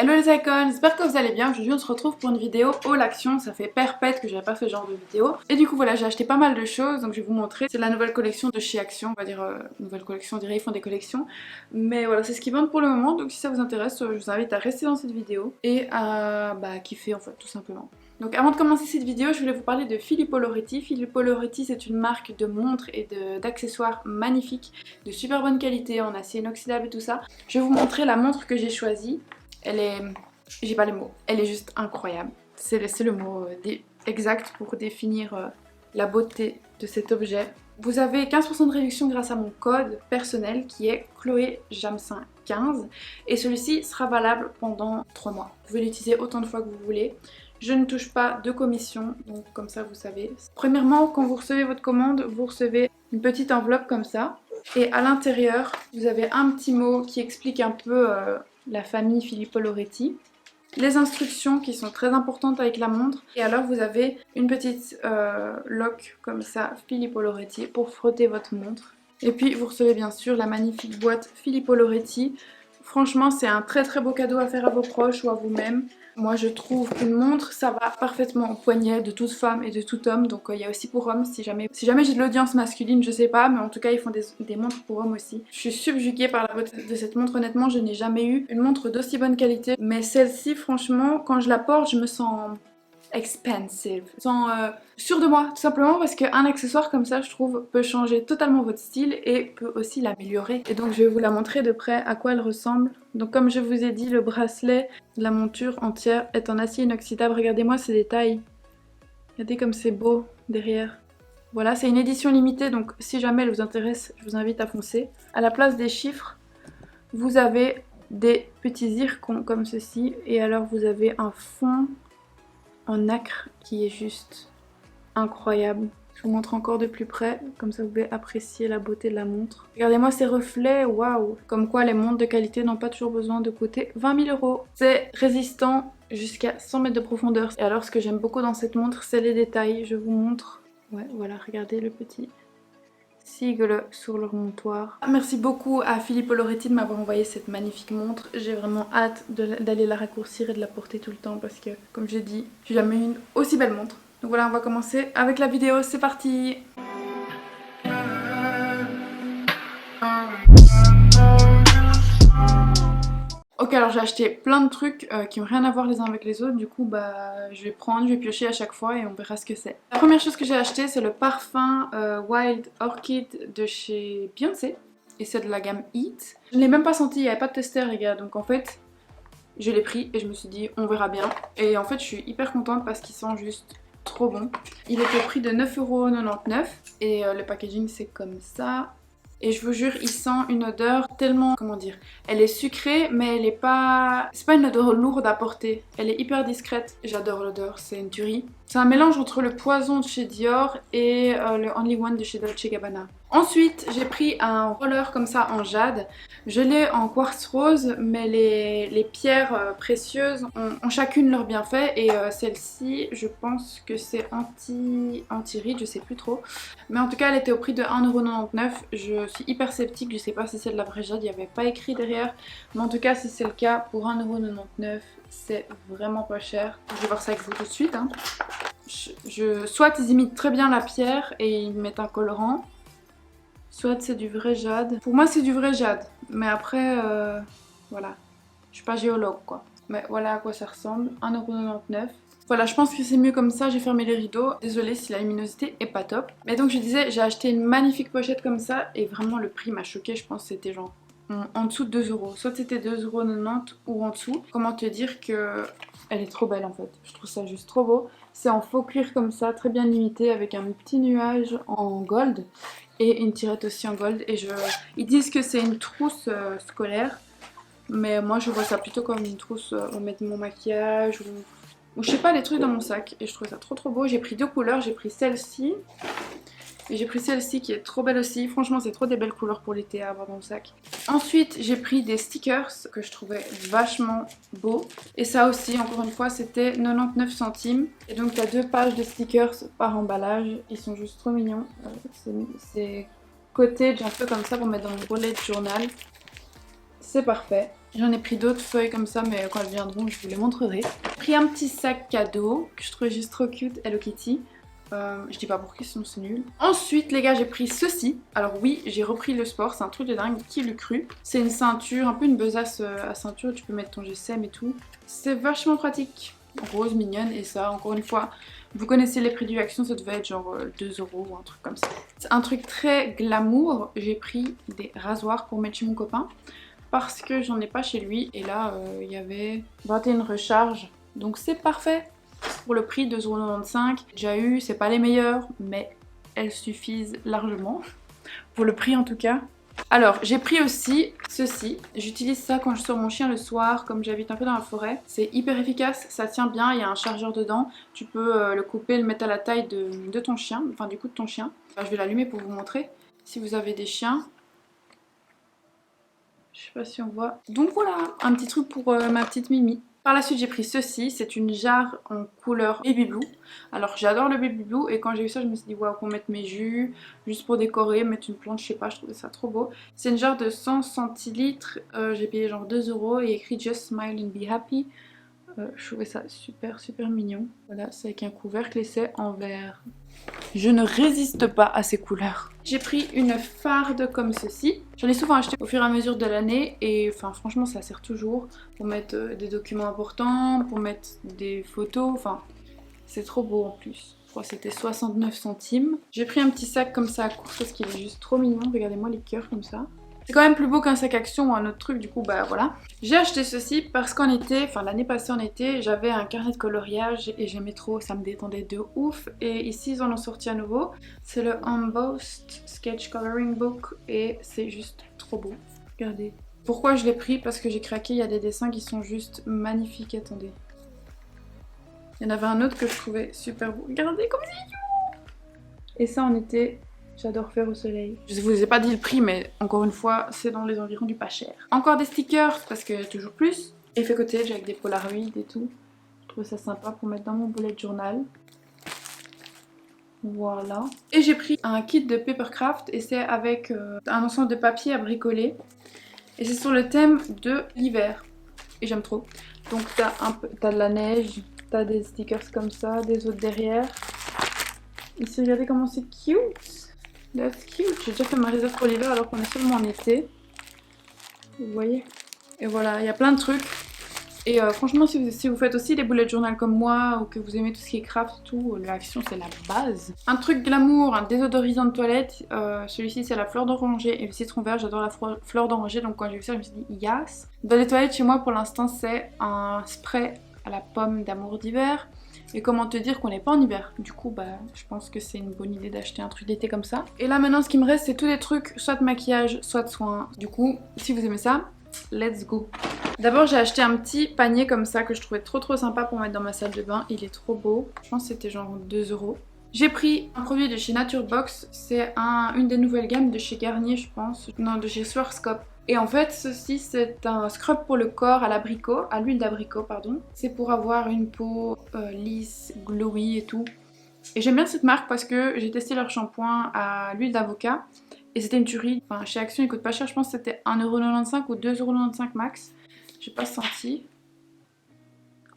Hello les icons, j'espère que vous allez bien. Aujourd'hui on se retrouve pour une vidéo haul action. Ça fait perpète que j'avais pas fait ce genre de vidéo. Et du coup voilà, j'ai acheté pas mal de choses, donc je vais vous montrer. C'est la nouvelle collection de chez Action, on va dire nouvelle collection, on dirait ils font des collections. Mais voilà, c'est ce qu'ils vendent pour le moment, donc si ça vous intéresse, je vous invite à rester dans cette vidéo et à kiffer en fait, tout simplement. Donc avant de commencer cette vidéo, je voulais vous parler de Filippo Loretti. Filippo Loretti, c'est une marque de montres et d'accessoires magnifiques, de super bonne qualité, en acier inoxydable et tout ça. Je vais vous montrer la montre que j'ai choisie. Elle est... j'ai pas les mots. Elle est juste incroyable. C'est le mot exact pour définir la beauté de cet objet. Vous avez 15% de réduction grâce à mon code personnel qui est Chloé Jamsin 15 et celui-ci sera valable pendant 3 mois. Vous pouvez l'utiliser autant de fois que vous voulez. Je ne touche pas de commission, donc comme ça vous savez. Premièrement, quand vous recevez votre commande, vous recevez une petite enveloppe comme ça. Et à l'intérieur, vous avez un petit mot qui explique un peu la famille Filippo Loretti. Les instructions qui sont très importantes avec la montre. Et alors vous avez une petite loque comme ça, Filippo Loretti, pour frotter votre montre. Et puis vous recevez bien sûr la magnifique boîte Filippo Loretti. Franchement, c'est un très très beau cadeau à faire à vos proches ou à vous-même. Moi je trouve qu'une montre ça va parfaitement au poignet de toute femme et de tout homme, donc il y a aussi pour hommes si jamais j'ai de l'audience masculine, je sais pas, mais en tout cas ils font des montres pour hommes aussi. Je suis subjuguée par la beauté de cette montre, honnêtement je n'ai jamais eu une montre d'aussi bonne qualité, mais celle-ci franchement quand je la porte je me sens expensive, je me sens sûre de moi tout simplement parce qu'un accessoire comme ça je trouve peut changer totalement votre style et peut aussi l'améliorer. Et donc je vais vous la montrer de près à quoi elle ressemble. Donc comme je vous ai dit, le bracelet de la monture entière est en acier inoxydable. Regardez-moi ces détails, regardez comme c'est beau derrière. Voilà, c'est une édition limitée donc si jamais elle vous intéresse je vous invite à foncer. À la place des chiffres vous avez des petits zircons comme ceci et alors vous avez un fond en nacre qui est juste incroyable. Je vous montre encore de plus près, comme ça vous pouvez apprécier la beauté de la montre. Regardez-moi ces reflets, waouh! Comme quoi les montres de qualité n'ont pas toujours besoin de coûter 20 000 €. C'est résistant jusqu'à 100 mètres de profondeur. Et alors ce que j'aime beaucoup dans cette montre, c'est les détails. Je vous montre. Ouais, voilà, regardez le petit sigle sur le remontoir. Merci beaucoup à Filippo Loretti de m'avoir envoyé cette magnifique montre. J'ai vraiment hâte d'aller la raccourcir et de la porter tout le temps parce que, comme je dis, j'ai jamais eu une aussi belle montre. Donc voilà, on va commencer avec la vidéo, c'est parti! Ok, alors j'ai acheté plein de trucs qui n'ont rien à voir les uns avec les autres, du coup je vais prendre, je vais piocher à chaque fois et on verra ce que c'est. La première chose que j'ai acheté c'est le parfum Wild Orchid de chez Beyoncé et c'est de la gamme Heat. Je ne l'ai même pas senti, il n'y avait pas de testeur les gars, donc en fait je l'ai pris et je me suis dit on verra bien. Et en fait je suis hyper contente parce qu'il sent juste trop bon. Il est au prix de 9,99 € et le packaging c'est comme ça. Et je vous jure, il sent une odeur tellement, comment dire, elle est sucrée mais elle est pas... c'est pas une odeur lourde à porter. Elle est hyper discrète. J'adore l'odeur, c'est une tuerie. C'est un mélange entre le poison de chez Dior et le Only One de chez Dolce & Gabbana. Ensuite, j'ai pris un roller comme ça en jade. Je l'ai en quartz rose, mais les pierres précieuses ont chacune leur bienfait. Et celle-ci, je pense que c'est anti-ride, je sais plus trop. Mais en tout cas, elle était au prix de 1,99 €. Je suis hyper sceptique, je sais pas si c'est de la vraie jade, il n'y avait pas écrit derrière. Mais en tout cas, si c'est le cas, pour 1,99 €, c'est vraiment pas cher. Je vais voir ça avec vous tout de suite. Hein. Soit ils imitent très bien la pierre et ils mettent un colorant. Soit c'est du vrai jade. Pour moi c'est du vrai jade. Mais après, voilà. Je suis pas géologue quoi. Mais voilà à quoi ça ressemble. 1,99 €. Voilà, je pense que c'est mieux comme ça. J'ai fermé les rideaux. Désolée si la luminosité est pas top. Mais donc je disais, j'ai acheté une magnifique pochette comme ça. Et vraiment le prix m'a choquée. Je pense que c'était genre en dessous de 2 €. Soit c'était 2,90 € ou en dessous. Comment te dire que elle est trop belle en fait. Je trouve ça juste trop beau. C'est en faux cuir comme ça, très bien limité avec un petit nuage en gold. Et une tirette aussi en gold. Et ils disent que c'est une trousse scolaire. Mais moi je vois ça plutôt comme une trousse où mettre mon maquillage ou je sais pas, les trucs dans mon sac. Et je trouve ça trop trop beau. J'ai pris deux couleurs. J'ai pris celle-ci. Et j'ai pris celle-ci qui est trop belle aussi. Franchement c'est trop des belles couleurs pour l'été à avoir dans le sac. Ensuite j'ai pris des stickers que je trouvais vachement beaux. Et ça aussi encore une fois c'était 99 centimes. Et donc tu as 2 pages de stickers par emballage. Ils sont juste trop mignons. C'est cottage un peu comme ça pour mettre dans mon bullet journal. C'est parfait. J'en ai pris d'autres feuilles comme ça, mais quand elles viendront, je vous les montrerai. J'ai pris un petit sac cadeau que je trouvais juste trop cute, Hello Kitty. Je dis pas pour qui, sinon c'est nul. Ensuite, les gars, j'ai pris ceci. Alors oui, j'ai repris le sport, c'est un truc de dingue, qui l'eût cru. C'est une ceinture, un peu une besace à ceinture, tu peux mettre ton GSM et tout. C'est vachement pratique. Rose, mignonne, et ça, encore une fois, vous connaissez les prix du Action, ça devait être genre 2 € ou un truc comme ça. C'est un truc très glamour. J'ai pris des rasoirs pour mettre chez mon copain parce que j'en ai pas chez lui, et là il y avait 21 recharges, donc c'est parfait pour le prix de 2,95 €. Déjà eu, c'est pas les meilleurs, mais elles suffisent largement pour le prix en tout cas. Alors j'ai pris aussi ceci, j'utilise ça quand je sors mon chien le soir, comme j'habite un peu dans la forêt. C'est hyper efficace, ça tient bien, il y a un chargeur dedans, tu peux le couper, le mettre à la taille de ton chien, enfin du coup de ton chien. Alors, je vais l'allumer pour vous montrer, si vous avez des chiens. Je sais pas si on voit. Donc voilà, un petit truc pour ma petite Mimi. Par la suite j'ai pris ceci, c'est une jarre en couleur baby blue. Alors j'adore le baby blue et quand j'ai vu ça je me suis dit waouh, pour mettre mes jus, juste pour décorer, mettre une plante, je sais pas, je trouvais ça trop beau. C'est une jarre de 100 centilitres, j'ai payé genre 2 € et écrit Just smile and be happy. Je trouvais ça super mignon. Voilà, c'est avec un couvercle et c'est en verre. Je ne résiste pas à ces couleurs. J'ai pris une farde comme ceci. J'en ai souvent acheté au fur et à mesure de l'année et enfin franchement ça sert toujours pour mettre des documents importants, pour mettre des photos, enfin c'est trop beau en plus. Je crois que c'était 69 centimes. J'ai pris un petit sac comme ça à course parce qu'il est juste trop mignon. Regardez-moi les cœurs comme ça. C'est quand même plus beau qu'un sac Action ou un autre truc, du coup bah voilà. J'ai acheté ceci parce qu'en été, enfin l'année passée en été, j'avais un carnet de coloriage et j'aimais trop, ça me détendait de ouf. Et ici ils en ont sorti à nouveau. C'est le Embossed Sketch Coloring Book et c'est juste trop beau. Regardez. Pourquoi je l'ai pris? Parce que j'ai craqué, il y a des dessins qui sont juste magnifiques, attendez. Il y en avait un autre que je trouvais super beau. Regardez comme c'est mignon! Et ça en été... J'adore faire au soleil. Je vous ai pas dit le prix, mais encore une fois, c'est dans les environs du pas cher. Encore des stickers, parce que toujours plus. Effet cottage avec des polaroids et tout. Je trouve ça sympa pour mettre dans mon bullet journal. Voilà. Et j'ai pris un kit de Papercraft et c'est avec un ensemble de papier à bricoler. Et c'est sur le thème de l'hiver. Et j'aime trop. Donc t'as de la neige, t'as des stickers comme ça, des autres derrière. Ici, regardez comment c'est cute. That's cute. J'ai déjà fait ma réserve pour l'hiver alors qu'on est seulement en été. Vous voyez? Et voilà, il y a plein de trucs. Et franchement, si vous faites aussi des bullet journal comme moi ou que vous aimez tout ce qui est craft, tout, l'Action c'est la base. Un truc glamour, un désodorisant de toilette. Celui-ci c'est la fleur d'oranger et le citron vert. J'adore la fleur d'oranger, donc quand j'ai vu ça, je me suis dit yes. Dans les toilettes chez moi pour l'instant, c'est un spray à la pomme d'amour d'hiver. Et comment te dire qu'on n'est pas en hiver. Du coup bah je pense que c'est une bonne idée d'acheter un truc d'été comme ça. Et là maintenant ce qui me reste c'est tous les trucs soit de maquillage soit de soins. Du coup si vous aimez ça, let's go. D'abord j'ai acheté un petit panier comme ça que je trouvais trop sympa pour mettre dans ma salle de bain. Il est trop beau. Je pense que c'était genre 2 €. J'ai pris un produit de chez Naturebox. C'est une des nouvelles gammes de chez Garnier je pense. Non, de chez Swarovski. Et en fait, ceci c'est un scrub pour le corps à l'abricot, à l'huile d'abricot pardon. C'est pour avoir une peau lisse, glowy et tout. Et j'aime bien cette marque parce que j'ai testé leur shampoing à l'huile d'avocat et c'était une tuerie. Enfin, chez Action il coûte pas cher, je pense que c'était 1,95 € ou 2,95 € max. J'ai pas senti.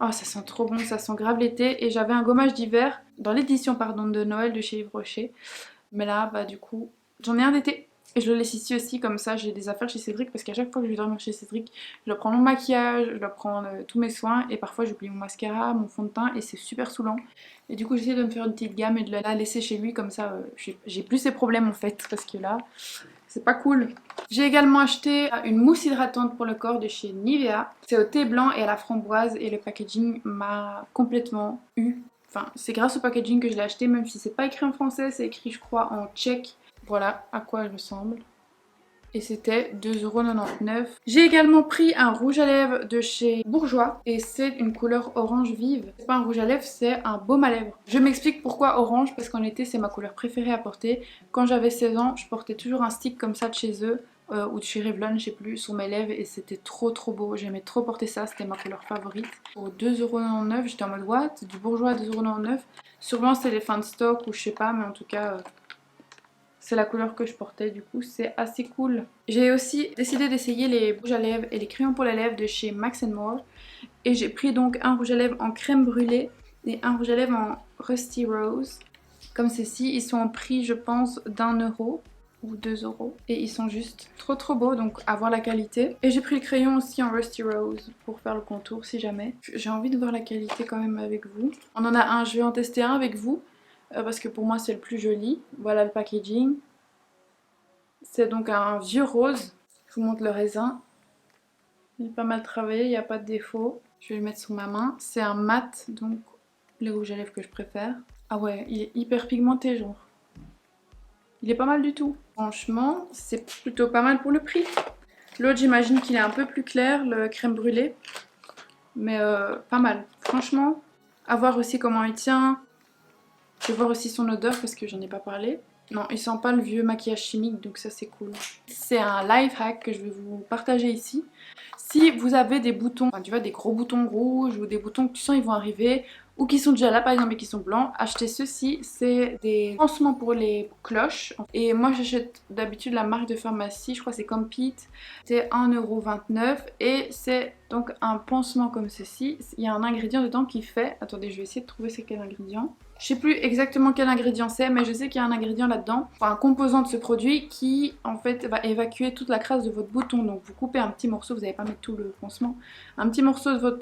Oh ça sent trop bon, ça sent grave l'été. Et j'avais un gommage d'hiver dans l'édition pardon de Noël de chez Yves Rocher. Mais là bah du coup j'en ai un d'été. Et je le laisse ici aussi, comme ça j'ai des affaires chez Cédric parce qu'à chaque fois que je vais dormir chez Cédric, je dois prendre mon maquillage, je dois prendre tous mes soins et parfois j'oublie mon mascara, mon fond de teint et c'est super saoulant. Et du coup j'essaie de me faire une petite gamme et de la laisser chez lui comme ça j'ai plus ces problèmes en fait parce que là c'est pas cool. J'ai également acheté une mousse hydratante pour le corps de chez Nivea. C'est au thé blanc et à la framboise et le packaging m'a complètement eu. Enfin c'est grâce au packaging que je l'ai acheté même si c'est pas écrit en français, c'est écrit je crois en tchèque. Voilà à quoi elle ressemble. Et c'était 2,99 €. J'ai également pris un rouge à lèvres de chez Bourjois. Et c'est une couleur orange vive. C'est pas un rouge à lèvres, c'est un baume à lèvres. Je m'explique pourquoi orange, parce qu'en été c'est ma couleur préférée à porter. Quand j'avais 16 ans, je portais toujours un stick comme ça de chez eux. Ou de chez Revlon, je sais plus, sur mes lèvres. Et c'était trop beau. J'aimais trop porter ça, c'était ma couleur favorite. Pour 2,99 €, j'étais en mode what? Du Bourjois à 2,99 €. Sûrement c'est les fins de stock ou je sais pas, mais en tout cas... C'est la couleur que je portais, du coup c'est assez cool. J'ai aussi décidé d'essayer les rouges à lèvres et les crayons pour les lèvres de chez Max More. Et j'ai pris donc un rouge à lèvres en crème brûlée et un rouge à lèvres en Rusty Rose. Comme ceci, ils sont en prix je pense d'1 € ou 2 €. Et ils sont juste trop beaux, donc à voir la qualité. Et j'ai pris le crayon aussi en Rusty Rose pour faire le contour si jamais. J'ai envie de voir la qualité quand même avec vous. On en a un, je vais en tester un avec vous. Parce que pour moi c'est le plus joli. Voilà le packaging. C'est donc un vieux rose. Je vous montre le raisin. Il est pas mal travaillé, il n'y a pas de défaut. Je vais le mettre sur ma main. C'est un mat, donc les rouges à lèvres que je préfère. Ah ouais, il est hyper pigmenté genre. Il est pas mal du tout. Franchement, c'est plutôt pas mal pour le prix. L'autre j'imagine qu'il est un peu plus clair, le crème brûlée. Mais pas mal. Franchement, à voir aussi comment il tient. Je vais voir aussi son odeur parce que j'en ai pas parlé. Non, il sent pas le vieux maquillage chimique, donc ça c'est cool. C'est un life hack que je vais vous partager ici. Si vous avez des boutons, enfin, tu vois, des gros boutons rouges ou des boutons que tu sens ils vont arriver, ou qui sont déjà là par exemple mais qui sont blancs, achetez ceci. C'est des pansements pour les cloches. Et moi j'achète d'habitude la marque de pharmacie, je crois que c'est Compete. C'est 1,29 € et c'est donc un pansement comme ceci. Il y a un ingrédient dedans qui fait... Attendez, je vais essayer de trouver c'est quel ingrédient. Je sais plus exactement quel ingrédient c'est, mais je sais qu'il y a un ingrédient là-dedans, enfin un composant de ce produit qui en fait va évacuer toute la crasse de votre bouton. Donc vous coupez un petit morceau, vous n'allez pas mettre tout le pansement, un petit morceau de votre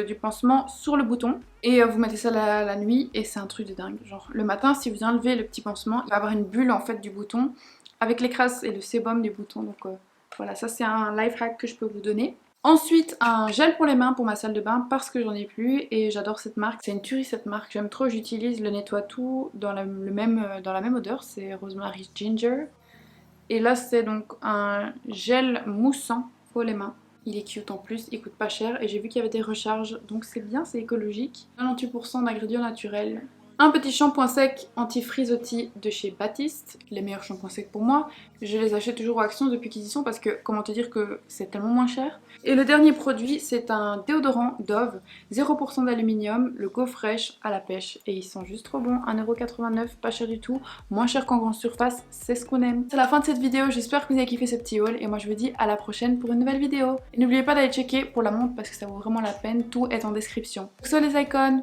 du pansement sur le bouton et vous mettez ça la nuit et c'est un truc de dingue. Genre le matin si vous enlevez le petit pansement, il va y avoir une bulle en fait du bouton avec les crasses et le sébum du bouton. Donc voilà, ça c'est un life hack que je peux vous donner. Ensuite, un gel pour les mains pour ma salle de bain parce que j'en ai plus et j'adore cette marque. C'est une tuerie cette marque, j'aime trop, j'utilise le nettoie tout dans la même odeur, c'est Rosemary Ginger. Et là c'est donc un gel moussant pour les mains. Il est cute en plus, il coûte pas cher et j'ai vu qu'il y avait des recharges donc c'est bien, c'est écologique. 98% d'ingrédients naturels. Un petit shampoing sec anti-frizzotti de chez Baptiste, les meilleurs shampoings secs pour moi. Je les achète toujours au Action depuis qu'ils y sont parce que comment te dire que c'est tellement moins cher. Et le dernier produit c'est un déodorant Dove, 0% d'aluminium, le Go Fresh à la pêche. Et ils sont juste trop bons, 1,89 €, pas cher du tout, moins cher qu'en grande surface, c'est ce qu'on aime. C'est la fin de cette vidéo, j'espère que vous avez kiffé ce petit haul et moi je vous dis à la prochaine pour une nouvelle vidéo. Et n'oubliez pas d'aller checker pour la montre parce que ça vaut vraiment la peine, tout est en description. Sur les icônes.